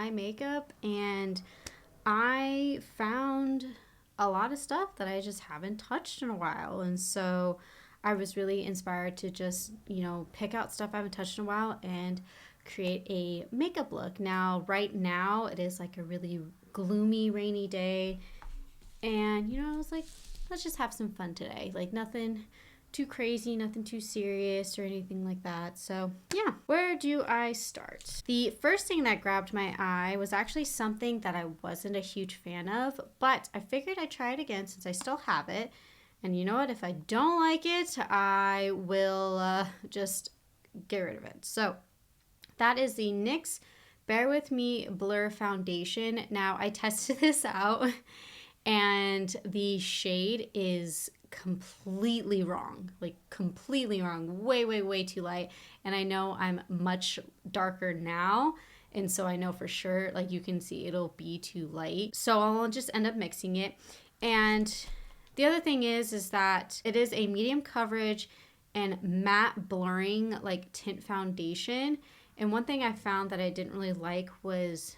eye makeup, and I found a lot of stuff that I just haven't touched in a while. And so I was really inspired to just, pick out stuff I haven't touched in a while and create a makeup look. Now, right now, it is like a really gloomy, rainy day. And, I was like, let's just have some fun today. Like, nothing too crazy, nothing too serious or anything like that. So, yeah, where do I start? The first thing that grabbed my eye was actually something that I wasn't a huge fan of, but I figured I'd try it again since I still have it. And you know what? If I don't like it, I will just get rid of it. So, that is the NYX Bear With Me Blur Foundation. Now, I tested this out, and the shade is completely wrong. Like, completely wrong. Way, way, way too light. And I know I'm much darker now, and so I know for sure, like, you can see it'll be too light. So I'll just end up mixing it. And the other thing is that it is a medium coverage and matte blurring, like, tint foundation. And one thing I found that I didn't really like was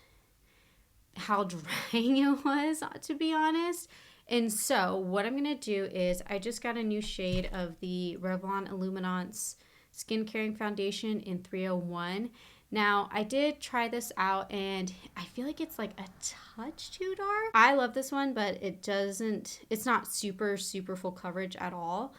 how drying it was, to be honest. And so what I'm going to do is I just got a new shade of the Revlon Illuminance Skin Caring Foundation in 301. Now, I did try this out, and I feel like it's like a touch too dark. I love this one, but it's not super, super full coverage at all.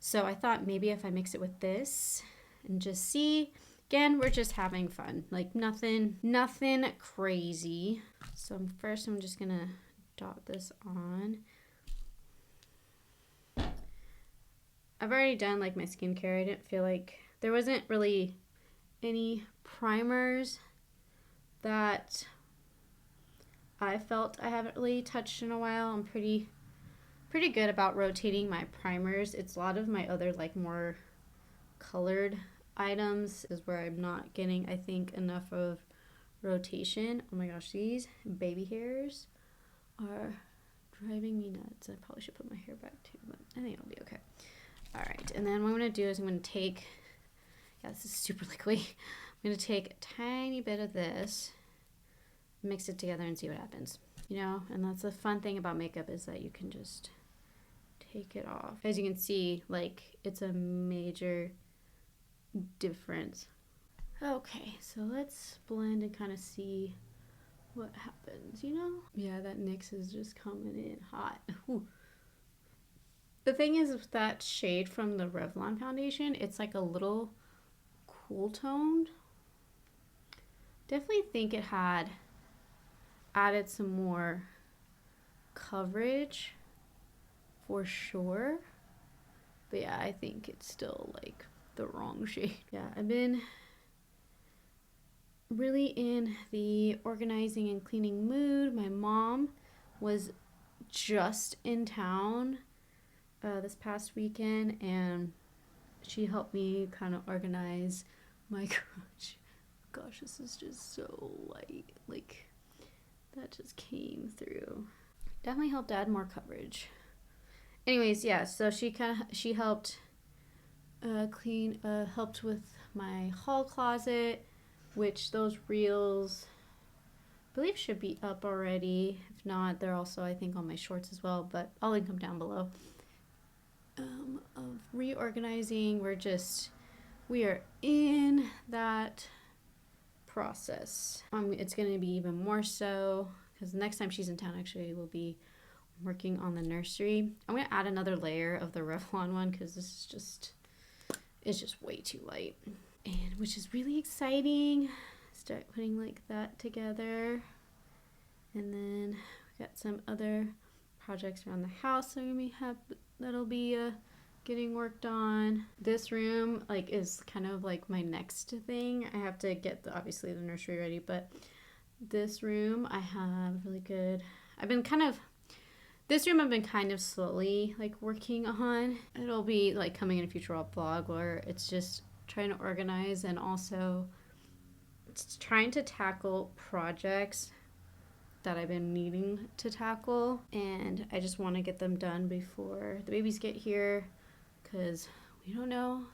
So I thought maybe if I mix it with this and just see. Again, we're just having fun. Like, nothing crazy. So first I'm just gonna dot this on. I've already done like my skincare. I didn't feel like there wasn't really any primers that I felt I haven't really touched in a while. I'm pretty good about rotating my primers. It's a lot of my other like more colored items is where I'm not getting, I think, enough of rotation. Oh my gosh, these baby hairs are driving me nuts. I probably should put my hair back too, but I think it'll be okay. All right, and then what I'm going to do is I'm going to take, this is super liquidy. I'm going to take a tiny bit of this, mix it together and see what happens. And that's the fun thing about makeup is that you can just take it off. As you can see, like, it's a major difference. Okay, so let's blend and kind of see what happens, Yeah, that NYX is just coming in hot. Ooh. The thing is with that shade from the Revlon foundation, it's like a little cool toned. Definitely think it had added some more coverage for sure. But yeah, I think it's still like the wrong shade. Yeah, I've been really in the organizing and cleaning mood. My mom was just in town this past weekend, and she helped me kind of organize my garage. Gosh, this is just so light. Like, that just came through. Definitely helped add more coverage. Anyways, yeah, so she helped helped with my haul closet, which those reels I believe should be up already. If not, they're also, I think, on my shorts as well, but I'll link them down below. Of reorganizing, we are in that process. It's going to be even more so because the next time she's in town, actually, we'll be working on the nursery. I'm going to add another layer of the Revlon one because this is it's just way too light, and which is really exciting. Start putting like that together, and then we got some other projects around the house that'll be getting worked on. This room is kind of like my next thing. I have to get obviously the nursery ready, but this room I have really good. This room I've been kind of slowly working on. It'll be coming in a future vlog where it's just trying to organize and also trying to tackle projects that I've been needing to tackle, and I just want to get them done before the babies get here because we don't know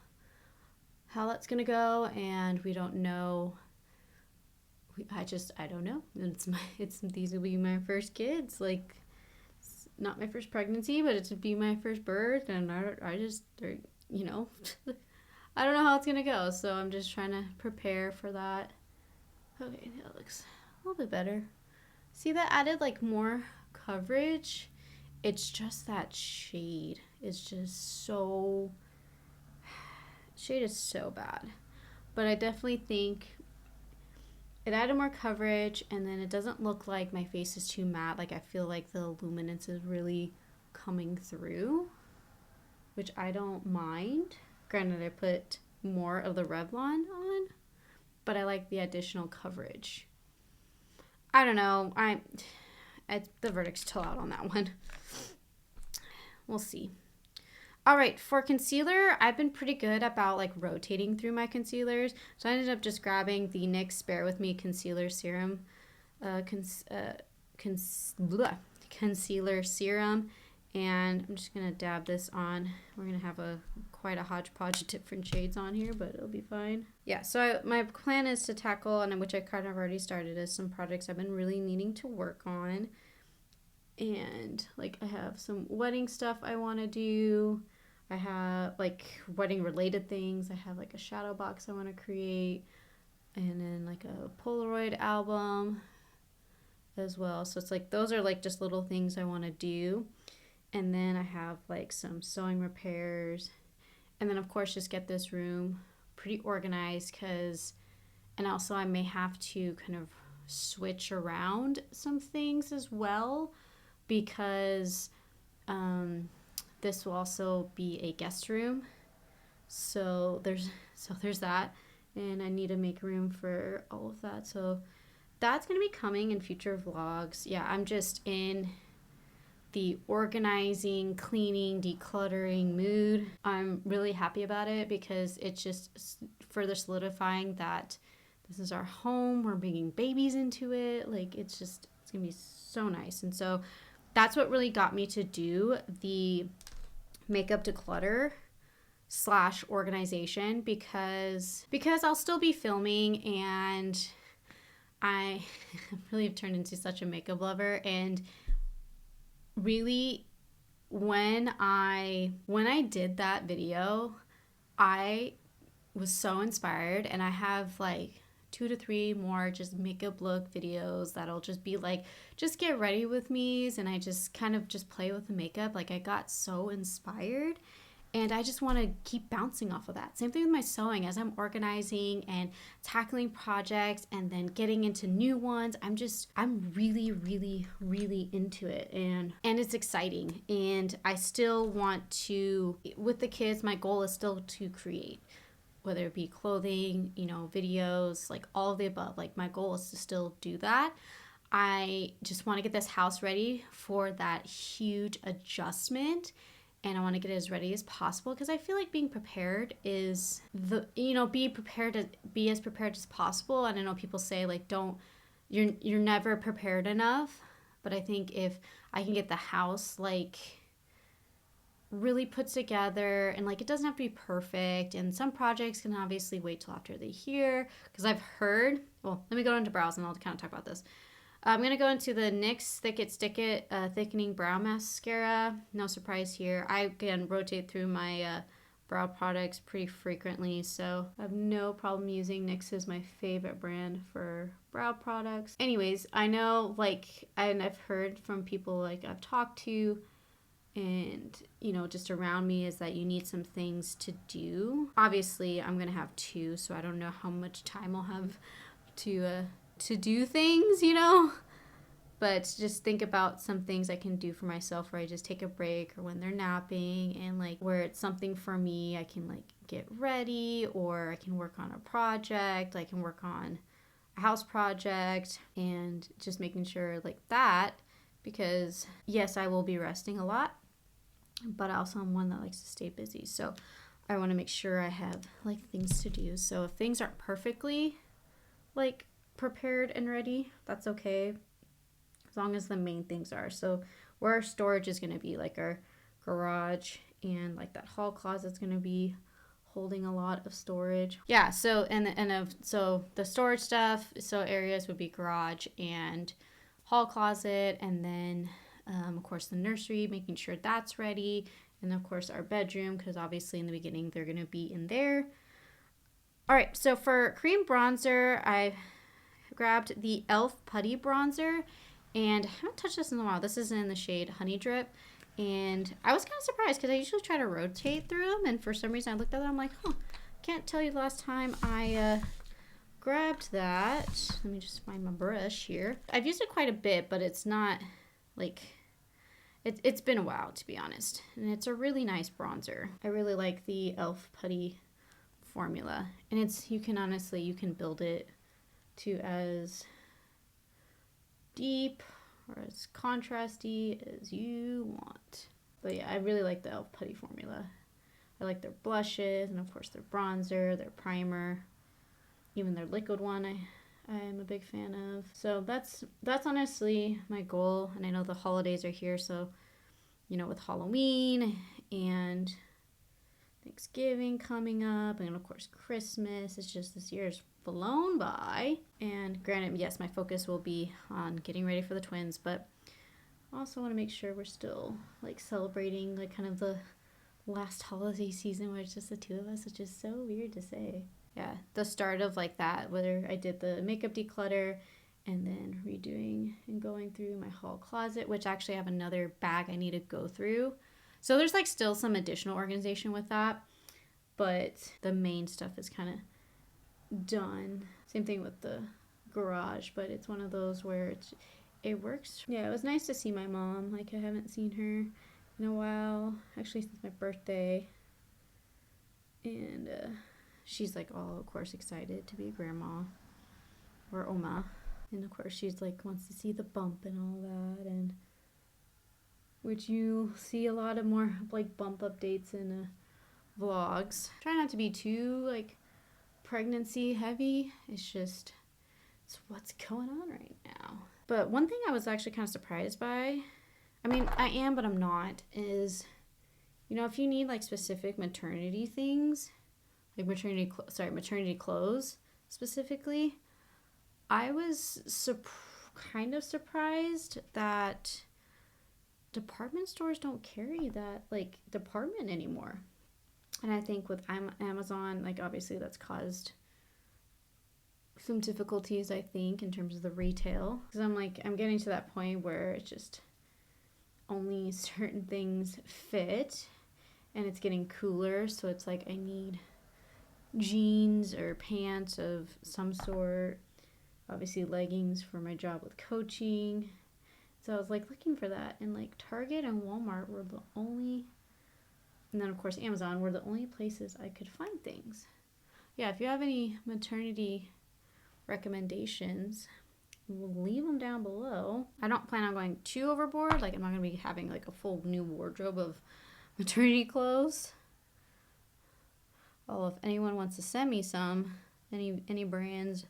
how that's gonna go, and we don't know I don't know. These will be my first kids. Like, it's not my first pregnancy, but it's to be my first birth, and I just, you know, I don't know how it's gonna go. So I'm just trying to prepare for that. Okay, that looks a little bit better. See, that added like more coverage. It's just that shade. It's just so, shade is so bad. But I definitely think it added more coverage, and then it doesn't look like my face is too matte. Like, I feel like the luminance is really coming through, which I don't mind. Granted, I put more of the Revlon on, but I like the additional coverage. I don't know. The verdict's still out on that one. We'll see. All right, for concealer, I've been pretty good about like rotating through my concealers. So I ended up just grabbing the NYX Bear With Me Concealer Serum, concealer serum, and I'm just gonna dab this on. We're gonna have quite a hodgepodge of different shades on here, but it'll be fine. Yeah, so my plan is to tackle, and which I kind of already started, is some projects I've been really needing to work on. And like, I have some wedding stuff I want to do. I have like wedding related things. I have like a shadow box I want to create, and then like a Polaroid album as well. So it's like, those are like just little things I want to do. And then I have like some sewing repairs, and then of course just get this room pretty organized, and also I may have to kind of switch around some things as well, because this will also be a guest room. So there's that, and I need to make room for all of that. So that's going to be coming in future vlogs. Yeah, I'm just in the organizing, cleaning, decluttering mood. I'm really happy about it because it's just further solidifying that this is our home. We're bringing babies into it. Like, it's going to be so nice. And so that's what really got me to do the makeup declutter / organization, because I'll still be filming, and I really have turned into such a makeup lover. And really, when I did that video, I was so inspired, and I have like 2 to 3 more just makeup look videos that'll just be like, just get ready with me's, and I just kind of just play with the makeup. Like, I got so inspired, and I just want to keep bouncing off of that. Same thing with my sewing. As I'm organizing and tackling projects and then getting into new ones, I'm really, really, really into it. And it's exciting. And I still want to, with the kids, my goal is still to create, whether it be clothing, videos, like all of the above. Like, my goal is to still do that. I just want to get this house ready for that huge adjustment, and I want to get it as ready as possible, because I feel like being prepared is be as prepared as possible. And I know people say like, you're never prepared enough, but I think if I can get the house like really put together, and like, it doesn't have to be perfect, and some projects can obviously wait till after they're here, because I've heard, well, let me go into brows and I'll kind of talk about this. I'm going to go into the NYX Thick It Stick It Thickening Brow Mascara. No surprise here. I, again, rotate through my brow products pretty frequently, so I have no problem using NYX as my favorite brand for brow products. Anyways, I know, like, and I've heard from people like I've talked to, and just around me, is that you need some things to do. Obviously, I'm going to have 2, so I don't know how much time I'll have to do things, but just think about some things I can do for myself, where I just take a break, or when they're napping, and like where it's something for me, I can like get ready, or I can work on a project, I can work on a house project, and just making sure like that, because yes, I will be resting a lot, but also I'm one that likes to stay busy. So I want to make sure I have like things to do. So if things aren't perfectly like prepared and ready, that's okay, as long as the main things are. So where our storage is going to be, like our garage, and like that hall closet's going to be holding a lot of storage. Yeah, so so the storage stuff, so areas would be garage and hall closet, and then of course the nursery, making sure that's ready, and of course our bedroom, because obviously in the beginning they're going to be in there. All right, so for cream bronzer, I grabbed the e.l.f. putty bronzer, and I haven't touched this in a while. This is in the shade Honey Drip, and I was kind of surprised because I usually try to rotate through them, and for some reason I looked at it, I'm like, can't tell you the last time I grabbed that. Let me just find my brush here. I've used it quite a bit, but it's not like, it's been a while, to be honest, and it's a really nice bronzer. I really like the e.l.f. putty formula, and you can build it to as deep or as contrasty as you want. But yeah, I really like the e.l.f. putty formula. I like their blushes, and of course their bronzer, their primer, even their liquid one I'm a big fan of. So that's honestly my goal, and I know the holidays are here, so with Halloween and Thanksgiving coming up, and of course Christmas, it's just this year's flown by. And granted, yes, my focus will be on getting ready for the twins, but I also want to make sure we're still celebrating kind of the last holiday season where it's just the two of us, which is so weird to say. Yeah, the start of that, whether I did the makeup declutter and then redoing and going through my hall closet, which actually I have another bag I need to go through. So there's still some additional organization with that, but the main stuff is kind of done. Same thing with the garage, but it's one of those where it works. Yeah, it was nice to see my mom. I haven't seen her in a while, actually since my birthday, and she's all, of course, excited to be a grandma or oma, and of course she's wants to see the bump and all that, and which you see a lot of more bump updates in vlogs. Try not to be too pregnancy heavy. It's what's going on right now. But one thing I was actually kind of surprised by, I mean, I am, but I'm not, is, if you need specific maternity things, maternity clothes specifically, I was kind of surprised that department stores don't carry that department anymore. And I think with Amazon, obviously that's caused some difficulties, I think, in terms of the retail, because I'm getting to that point where it's just only certain things fit, and it's getting cooler, so it's I need jeans or pants of some sort, obviously leggings for my job with coaching. So I was looking for that, and Target and Walmart were the only, and then of course Amazon were the only places I could find things. Yeah, if you have any maternity recommendations, we'll leave them down below. I don't plan on going too overboard. I'm not going to be having a full new wardrobe of maternity clothes. Well, if anyone wants to send me some, any brands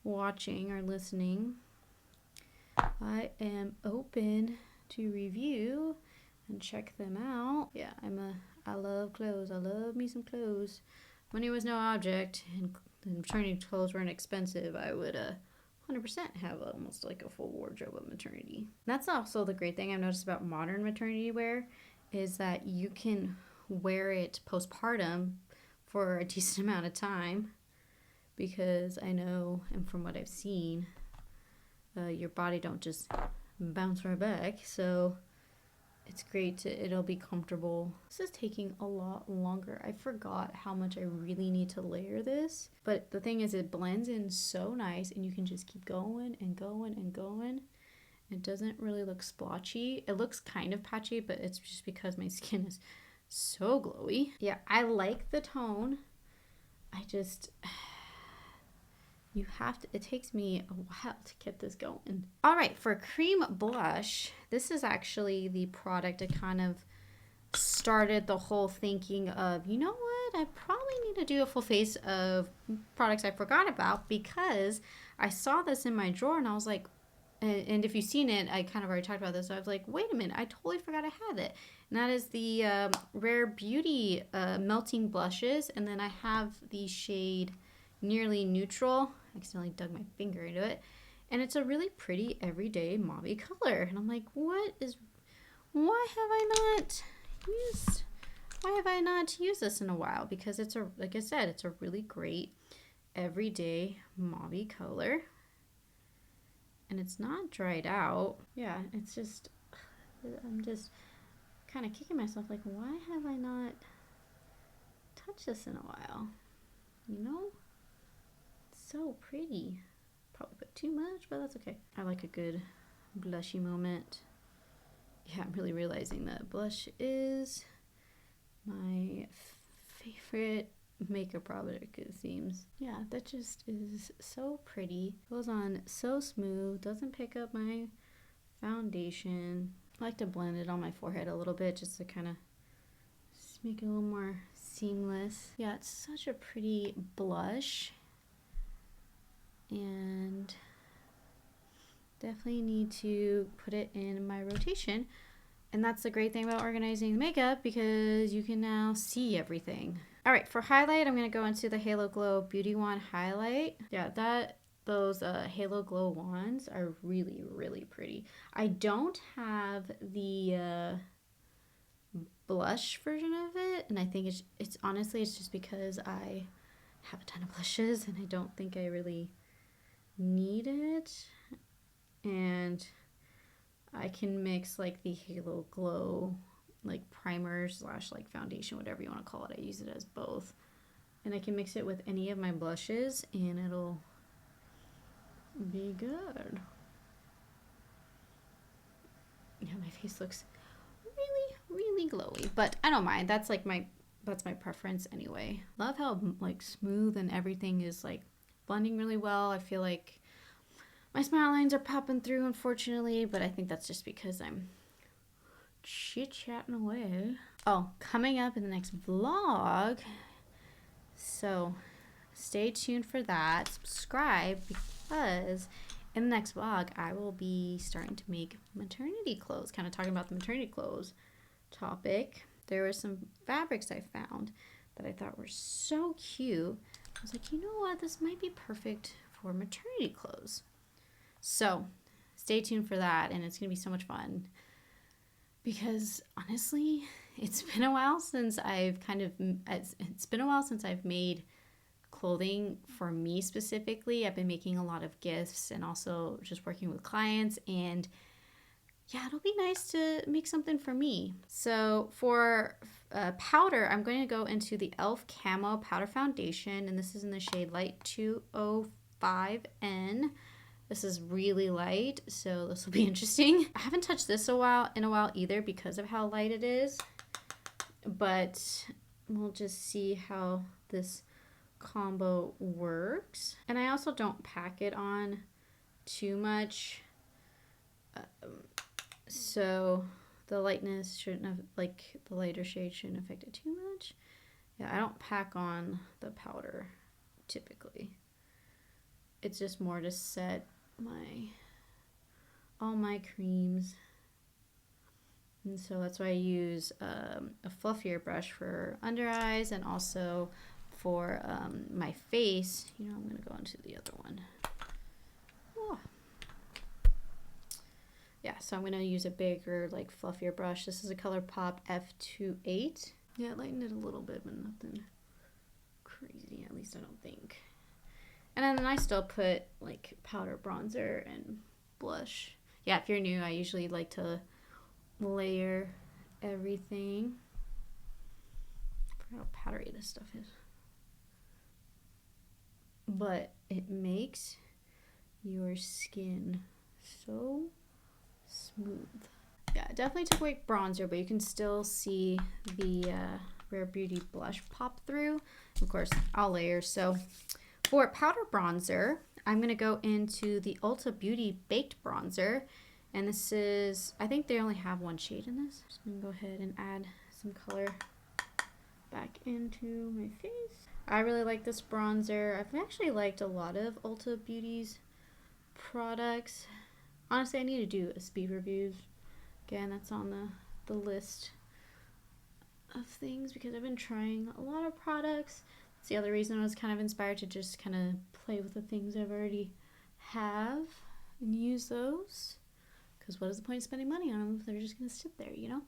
watching or listening, I am open to review and check them out. Yeah, I love clothes. I love me some clothes. Money was no object, and maternity clothes weren't expensive. I would 100% have almost a full wardrobe of maternity. That's also the great thing I've noticed about modern maternity wear, is that you can wear it postpartum for a decent amount of time, because I know, and from what I've seen, your body don't just bounce right back, so it's great it'll be comfortable. This is taking a lot longer. I forgot how much I really need to layer this, but the thing is, it blends in so nice, and you can just keep going and going and going. It doesn't really look splotchy. It looks kind of patchy, but it's just because my skin is so glowy. Yeah, I like the tone. It takes me a while to get this going. All right, for cream blush, this is actually the product that kind of started the whole thinking of, you know what, I probably need to do a full face of products I forgot about, because I saw this in my drawer and I was like, and if you've seen it, I kind of already talked about this. So I was like, wait a minute, I totally forgot I had it. And that is the Rare Beauty Melting Blushes. And then I have the shade Nearly Neutral. I accidentally dug my finger into it. And it's a really pretty everyday mauve color. And I'm like, why have I not used this in a while? Because it's like I said, it's a really great everyday mauve color. And it's not dried out. Yeah, it's just, I'm just kind of kicking myself like, why have I not touched this in a while? You know? It's so pretty. Probably put too much, but that's okay. I like a good blushy moment. Yeah, I'm really realizing that blush is my favorite makeup product, it seems. Yeah, that just is so pretty. Goes on so smooth, doesn't pick up my foundation. I like to blend it on my forehead a little bit just to kind of make it a little more seamless. Yeah, it's such a pretty blush. And definitely need to put it in my rotation. And that's the great thing about organizing makeup, because you can now see everything. All right, for highlight, I'm going to go into the Halo Glow Beauty Wand highlight. Yeah, those Halo Glow wands are really, really pretty. I don't have the blush version of it, and I think it's honestly, it's just because I have a ton of blushes and I don't think I really need it. And I can mix like the Halo Glow like primer / like foundation, whatever you want to call it. I use it as both. And I can mix it with any of my blushes and it'll be good. Yeah, my face looks really, really glowy, but I don't mind. That's my preference anyway. Love how like smooth and everything is like blending really well. I feel like my smile lines are popping through, unfortunately, but I think that's just because I'm chit-chatting away. Oh, coming up in the next vlog, so stay tuned for that. Subscribe, because in the next vlog, I will be starting to make maternity clothes, kind of talking about the maternity clothes topic. There were some fabrics I found that I thought were so cute. I was like, you know what? This might be perfect for maternity clothes. So stay tuned for that, and it's going to be so much fun, because honestly, it's been a while since I've made clothing for me specifically. I've been making a lot of gifts and also just working with clients, and yeah, it'll be nice to make something for me. So for powder, I'm going to go into the e.l.f. Camo Powder Foundation, and this is in the shade Light 205N. This is really light, so this will be interesting. I haven't touched this in a while either, because of how light it is, but we'll just see how this combo works. And I also don't pack it on too much, so the lightness shouldn't have, like the lighter shade shouldn't affect it too much. Yeah, I don't pack on the powder typically. It's just more to set all my creams, and so that's why I use a fluffier brush for under eyes, and also for my face. You know, I'm gonna go into the other one. Oh. Yeah, so I'm gonna use a bigger, like fluffier brush. This is a ColourPop F28. Yeah, I lightened it a little bit, but nothing crazy, at least I don't think. And then I still put like powder, bronzer, and blush. Yeah, if you're new, I usually like to layer everything. I forgot how powdery this stuff is. But it makes your skin so smooth. Yeah, it definitely took away bronzer, but you can still see the Rare Beauty blush pop through. Of course, I'll layer. So for powder bronzer, I'm going to go into the Ulta Beauty Baked Bronzer. And this is, I think they only have one shade in this. Just going to go ahead and add some color back into my face. I really like this bronzer. I've actually liked a lot of Ulta Beauty's products. Honestly, I need to do a speed reviews. Again, that's on the list of things because I've been trying a lot of products. That's the other reason I was kind of inspired to just kind of play with the things I've already have and use those. Because what is the point of spending money on them if they're just going to sit there, you know?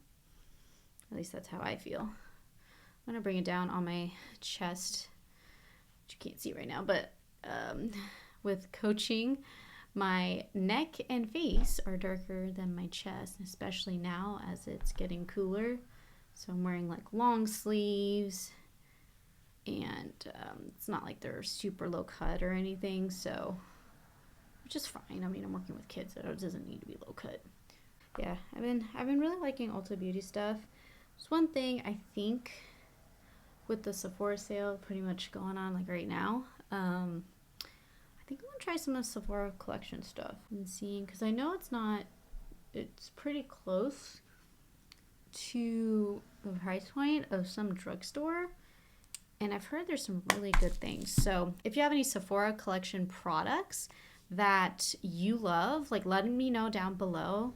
At least that's how I feel. I'm going to bring it down on my chest, which you can't see right now, but with coaching, my neck and face are darker than my chest, especially now as it's getting cooler. So I'm wearing like long sleeves, and it's not like they're super low cut or anything, so which is fine. I mean, I'm working with kids, so it doesn't need to be low cut. Yeah, I've been really liking Ulta Beauty stuff. There's one thing I think with the Sephora sale pretty much going on like right now. I think I'm gonna try some of the Sephora collection stuff and seeing, because I know it's pretty close to the price point of some drugstore, and I've heard there's some really good things. So if you have any Sephora collection products that you love, like let me know down below,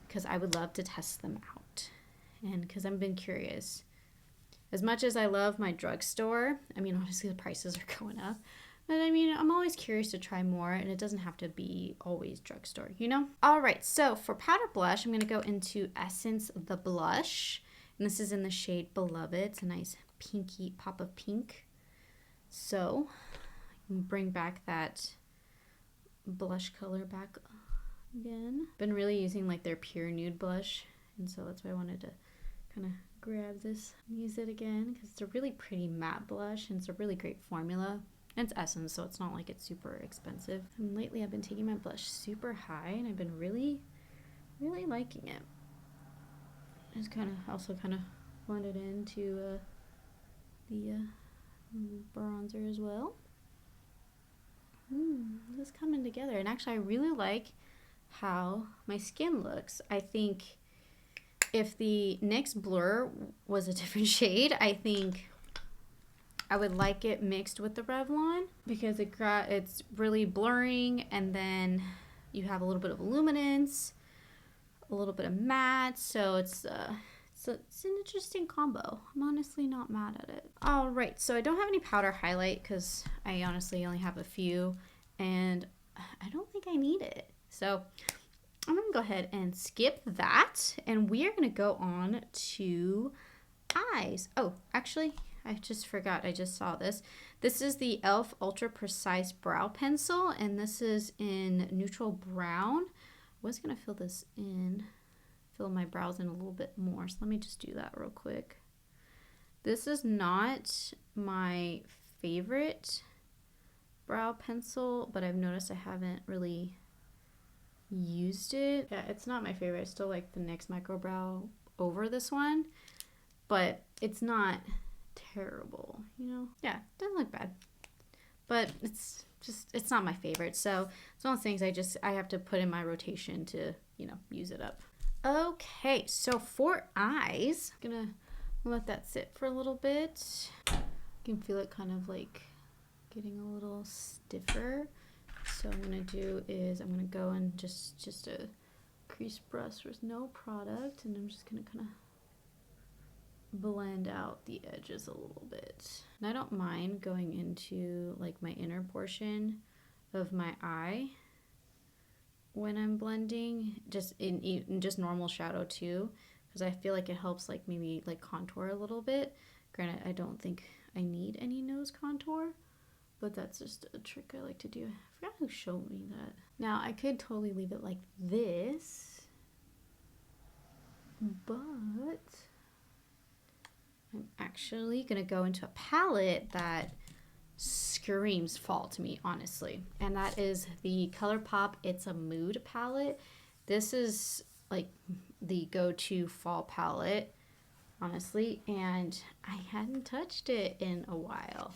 because I would love to test them out, and because I've been curious. As much as I love my drugstore, I mean, obviously the prices are going up, but I mean, I'm always curious to try more, and it doesn't have to be always drugstore, you know? All right, so for powder blush, I'm going to go into Essence the Blush, and this is in the shade Beloved. It's a nice pinky pop of pink. So I can bring back that blush color back again. Been really using like their Pure Nude blush, and so that's why I wanted to kind of grab this and use it again, because it's a really pretty matte blush, and it's a really great formula. And it's Essence, so it's not like it's super expensive. And lately I've been taking my blush super high, and I've been really, really liking it. Just kind of also kind of blend it into the bronzer as well. This is coming together, and actually I really like how my skin looks. I think if the NYX Blur was a different shade, I think I would like it mixed with the Revlon, because it's really blurring, and then you have a little bit of luminance, a little bit of matte, so it's an interesting combo. I'm honestly not mad at it. All right, so I don't have any powder highlight because I honestly only have a few, and I don't think I need it. So I'm gonna go ahead and skip that, and we are gonna go on to eyes. Oh, actually, I just forgot. I just saw this. This is the e.l.f. Ultra Precise Brow Pencil, and this is in neutral brown. I was going to fill my brows in a little bit more, so let me just do that real quick. This is not my favorite brow pencil, but I've noticed I haven't really used it. Yeah, it's not my favorite. I still like the NYX Micro Brow over this one, but it's not terrible, you know? Yeah, doesn't look bad, but it's not my favorite. So it's one of those things I have to put in my rotation to, you know, use it up. Okay, so for eyes, I'm gonna let that sit for a little bit. You can feel it kind of like getting a little stiffer. So what I'm gonna do is I'm gonna go in just a crease brush with no product, and I'm just gonna kind of blend out the edges a little bit. And I don't mind going into like my inner portion of my eye when I'm blending, just in just normal shadow too, because I feel like it helps like maybe like contour a little bit. Granted, I don't think I need any nose contour, but that's just a trick I like to do. I forgot who showed me that. Now I could totally leave it like this, but I'm actually gonna go into a palette that screams fall to me, honestly, and that is the ColourPop It's a Mood palette. This is like the go-to fall palette, honestly, and I hadn't touched it in a while.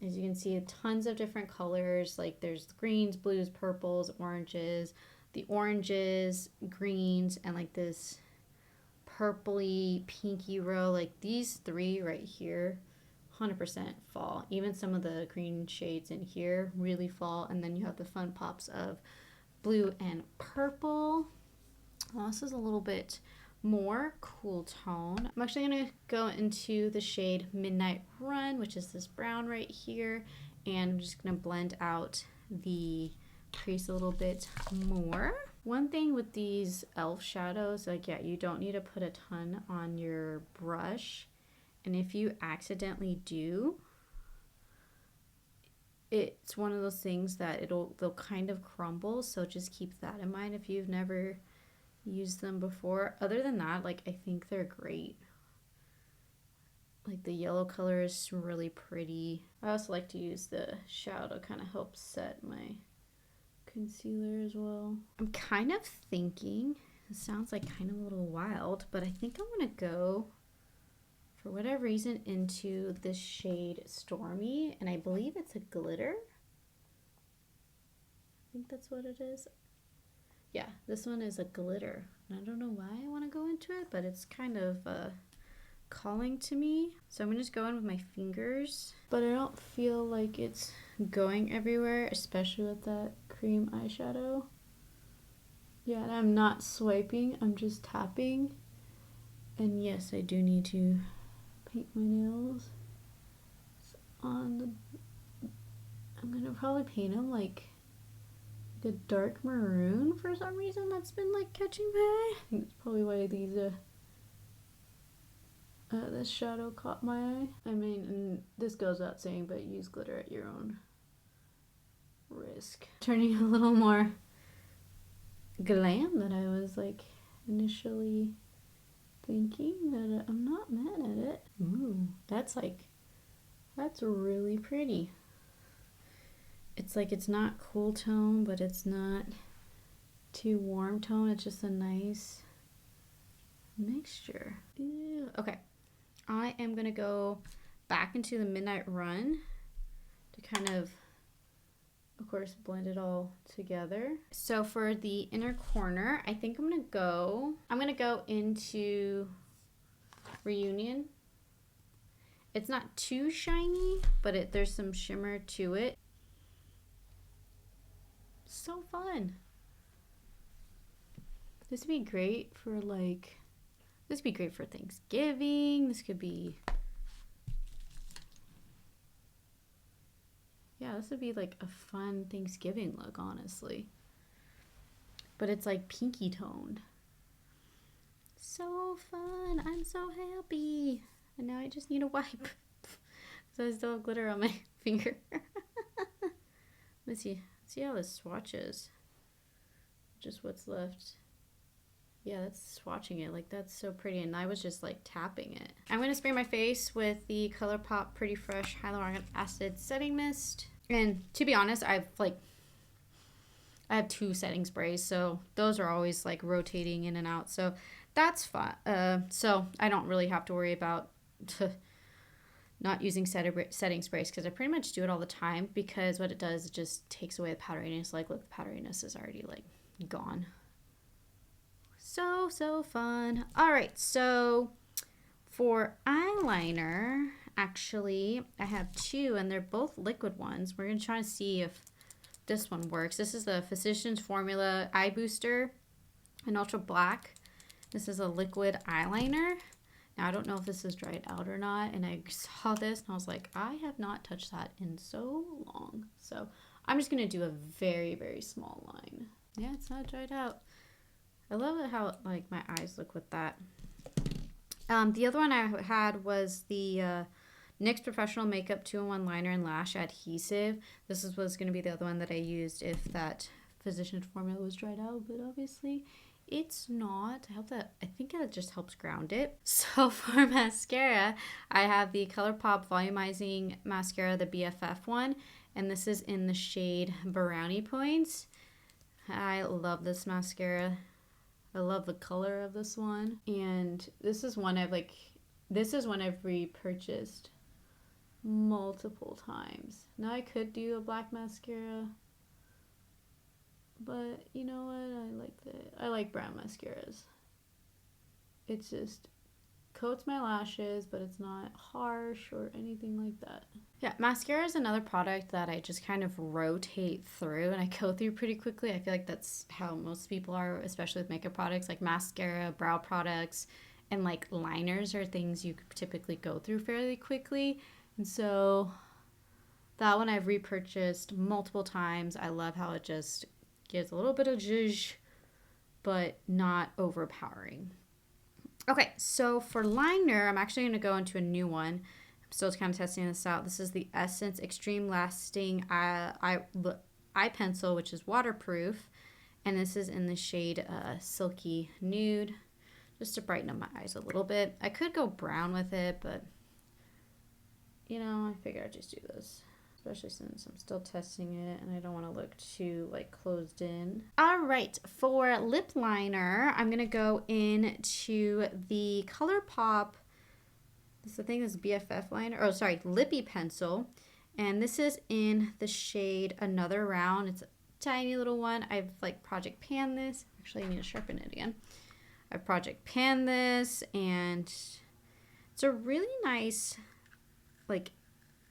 As you can see, tons of different colors, like there's greens, blues, purples, oranges, the oranges, greens, and like this purpley pinky row. Like these three right here 100% fall. Even some of the green shades in here really fall, and then you have the fun pops of blue and purple. Well, this is a little bit more cool tone. I'm actually going to go into the shade Midnight Run, which is this brown right here, and I'm just going to blend out the crease a little bit more. One thing with these elf shadows, like, yeah, you don't need to put a ton on your brush, and if you accidentally do, it's one of those things that they'll kind of crumble, so just keep that in mind if you've never used them before. Other than that, like, I think they're great. Like, the yellow color is really pretty. I also like to use the shadow to kind of help set my concealer as well. I'm kind of thinking, it sounds like kind of a little wild, but I think I'm gonna go, for whatever reason, into this shade Stormy, and I believe it's a glitter. I think that's what it is. Yeah, this one is a glitter, and I don't know why I want to go into it, but it's kind of calling to me. So I'm gonna just go in with my fingers, but I don't feel like it's going everywhere, especially with that cream eyeshadow. Yeah, and I'm not swiping, I'm just tapping. And yes, I do need to paint my nails. I'm gonna probably paint them like a dark maroon for some reason. That's been like catching my eye. I think that's probably why these this shadow caught my eye. I mean, and this goes without saying, but use glitter at your own risk. Turning a little more glam than I was like initially thinking, that I'm not mad at it. Ooh, that's really pretty. It's like, it's not cool tone, but it's not too warm tone. It's just a nice mixture. Ew. Okay, I am gonna go back into the Midnight Run to kind of course, blend it all together. So for the inner corner, I think I'm gonna go into Reunion. It's not too shiny, but there's some shimmer to it. So fun. This would be great for Thanksgiving. This would be like a fun Thanksgiving look, honestly. But it's like pinky toned. So fun. I'm so happy. And now I just need a wipe. So I still have glitter on my finger. Let's see how this swatches. Just what's left. Yeah, that's swatching it. Like, that's so pretty. And I was just like tapping it. I'm going to spray my face with the ColourPop Pretty Fresh Hyaluronic Acid Setting Mist. And to be honest, I have 2 setting sprays, so those are always like rotating in and out. So that's fine. So I don't really have to worry about not using setting sprays, because I pretty much do it all the time, because what it does, it just takes away the powderiness. Like, look, the powderiness is already like gone. So fun. All right, so for eyeliner, actually, I have 2, and they're both liquid ones. We're gonna try to see if this one works. This is the Physicians Formula Eye Booster in Ultra Black. This is a liquid eyeliner. Now, I don't know if this is dried out or not, and I saw this and I was like, I have not touched that in so long. So I'm just gonna do a very, very small line. Yeah, it's not dried out. I love it how like my eyes look with that. The other one I had was the NYX Professional Makeup 2-in-1 Liner and Lash Adhesive. This was going to be the other one that I used if that Physicians Formula was dried out, but obviously it's not. I think that just helps ground it. So for mascara, I have the ColourPop Volumizing Mascara, the BFF one, and this is in the shade Brownie Points. I love this mascara. I love the color of this one, and this is one I've repurchased multiple times. Now I could do a black mascara, but you know what? I like brown mascaras. It's just coats my lashes, but it's not harsh or anything like that. Yeah, mascara is another product that I just kind of rotate through and I go through pretty quickly. I feel like that's how most people are, especially with makeup products like mascara, brow products, and like liners are things you typically go through fairly quickly. And so that one I've repurchased multiple times. I love how it just gives a little bit of zhuzh, but not overpowering. Okay, so for liner, I'm actually going to go into a new one. I'm still kind of testing this out. This is the Essence Extreme Lasting Eye Pencil, which is waterproof. And this is in the shade Silky Nude, just to brighten up my eyes a little bit. I could go brown with it, but, you know, I figured I'd just do this. Especially since I'm still testing it and I don't want to look too like closed in. All right, for lip liner, I'm gonna go into the ColourPop. This is BFF liner. Oh, sorry, Lippy Pencil, and this is in the shade Another Round. It's a tiny little one. I've like Project Pan this. Actually, I need to sharpen it again. I've Project Pan this, and it's a really nice like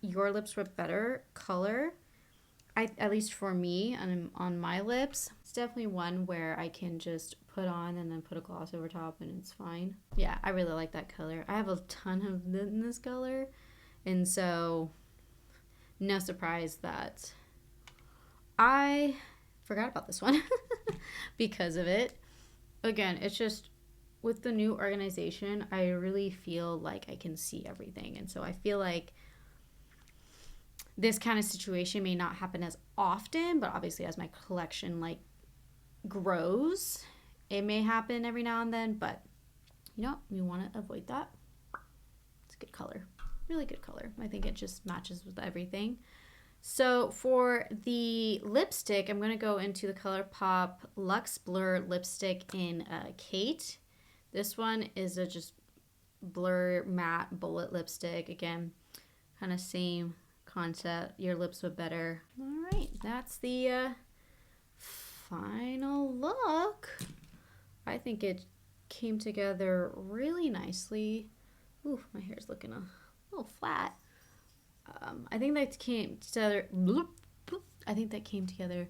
Your Lips Were Better color, at least for me on my lips. It's definitely one where I can just put on and then put a gloss over top and it's fine. Yeah, I really like that color. I have a ton of in this color, and so no surprise that I forgot about this one because of it. Again, it's just with the new organization, I really feel like I can see everything, and so I feel like this kind of situation may not happen as often, but obviously as my collection like grows, it may happen every now and then, but you know, we want to avoid that. It's a good color, really good color. I think it just matches with everything. So for the lipstick, I'm going to go into the ColourPop Luxe Blur lipstick in Kate. This one is a just blur matte bullet lipstick. Again, kind of same concept. Your Lips Were Better. All right, that's the final look. I think it came together really nicely. Ooh, my hair's looking a little flat. I think that came together. I think that came together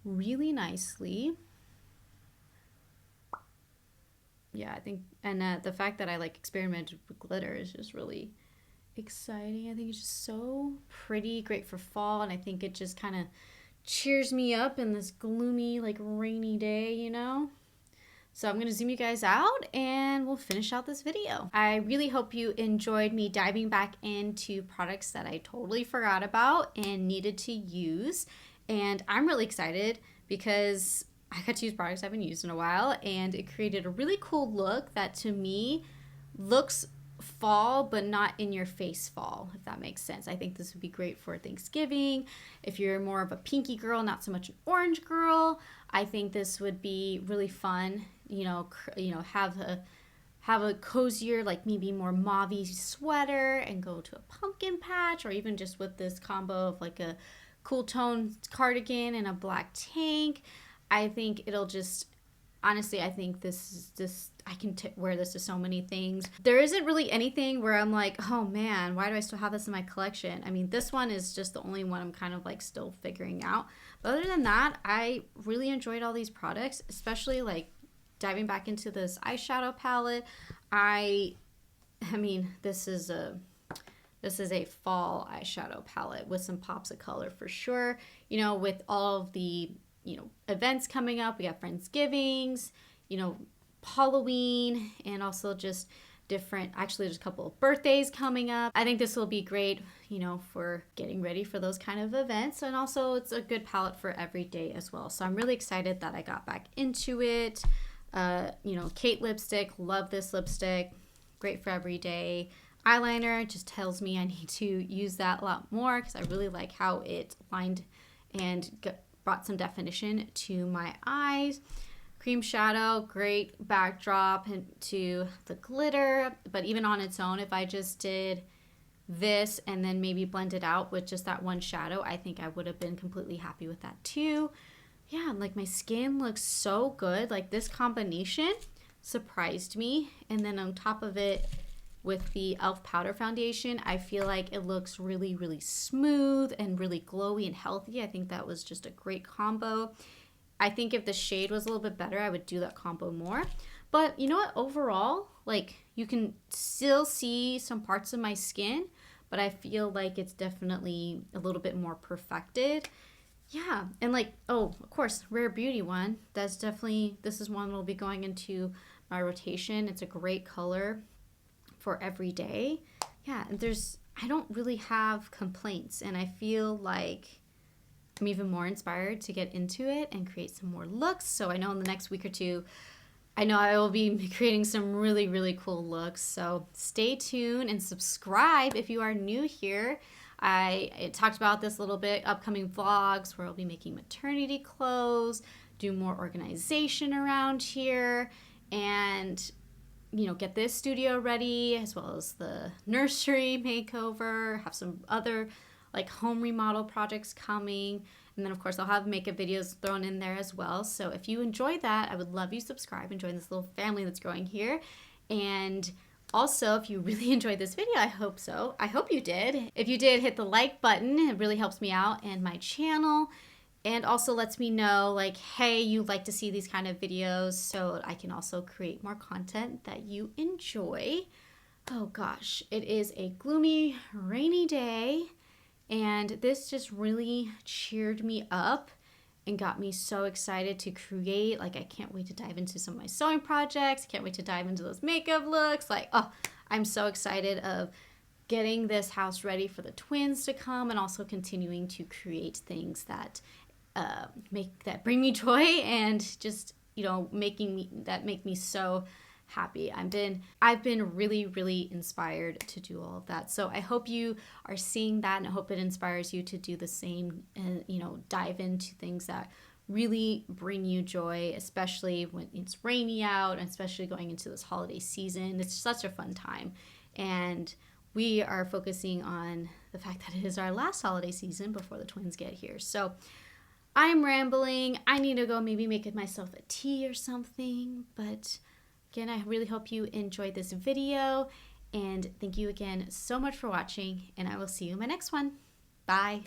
really nicely. Yeah, I think, and the fact that I like experimented with glitter is just really exciting. I think it's just so pretty, great for fall, and I think it just kind of cheers me up in this gloomy, like rainy day, you know? So I'm going to zoom you guys out and we'll finish out this video. I really hope you enjoyed me diving back into products that I totally forgot about and needed to use. And I'm really excited because I got to use products I haven't used in a while, and it created a really cool look that to me looks fall, but not in your face fall, if that makes sense. I think this would be great for Thanksgiving. If you're more of a pinky girl, not so much an orange girl, I think this would be really fun. You know, have a cozier, like maybe more mauve-y sweater and go to a pumpkin patch, or even just with this combo of like a cool tone cardigan and a black tank. I think it'll just, honestly, I think this is just, I can wear this to so many things. There isn't really anything where I'm like, oh man, why do I still have this in my collection? I mean, this one is just the only one I'm kind of like still figuring out. But other than that, I really enjoyed all these products, especially like diving back into this eyeshadow palette. I mean, this is a fall eyeshadow palette with some pops of color for sure. You know, with all of the, you know, events coming up, we got Friendsgivings, you know, Halloween, and also just different, actually there's a couple of birthdays coming up. I think this will be great, you know, for getting ready for those kind of events, and also it's a good palette for every day as well. So I'm really excited that I got back into it. You know, Kate lipstick, love this lipstick, great for every day. Eyeliner just tells me I need to use that a lot more because I really like how it lined and brought some definition to my eyes. Cream shadow, great backdrop to the glitter, but even on its own, if I just did this and then maybe blend it out with just that one shadow, I think I would have been completely happy with that too. Yeah, like my skin looks so good. Like this combination surprised me, and then on top of it, with the e.l.f. powder foundation. I feel like it looks really, really smooth and really glowy and healthy. I think that was just a great combo. I think if the shade was a little bit better, I would do that combo more. But you know what? Overall, like, you can still see some parts of my skin, but I feel like it's definitely a little bit more perfected. Yeah, and like, oh, of course, Rare Beauty one. That's definitely, this is one that'll be going into my rotation. It's a great color for every day. Yeah, and I don't really have complaints, and I feel like I'm even more inspired to get into it and create some more looks. So I know in the next week or two, I know I will be creating some really, really cool looks. So stay tuned and subscribe if you are new here. I talked about this a little bit, upcoming vlogs where I'll be making maternity clothes, do more organization around here, and get this studio ready, as well as the nursery makeover, have some other like home remodel projects coming. And then of course I'll have makeup videos thrown in there as well. So if you enjoy that, I would love you to subscribe and join this little family that's growing here. And also, if you really enjoyed this video, I hope so. I hope you did. If you did, hit the like button. It really helps me out and my channel. And also lets me know, like, hey, you like to see these kind of videos, so I can also create more content that you enjoy. Oh gosh, it is a gloomy, rainy day, and this just really cheered me up and got me so excited to create. Like, I can't wait to dive into some of my sewing projects. I can't wait to dive into those makeup looks. Like, oh, I'm so excited of getting this house ready for the twins to come, and also continuing to create things that bring me joy, and just make me so happy. I've been really, really inspired to do all of that. So I hope you are seeing that, and I hope it inspires you to do the same, and dive into things that really bring you joy, especially when it's rainy out, and especially going into this holiday season. It's such a fun time, and we are focusing on the fact that it is our last holiday season before the twins get here. So I'm rambling. I need to go maybe make myself a tea or something. But again, I really hope you enjoyed this video. And thank you again so much for watching. And I will see you in my next one. Bye.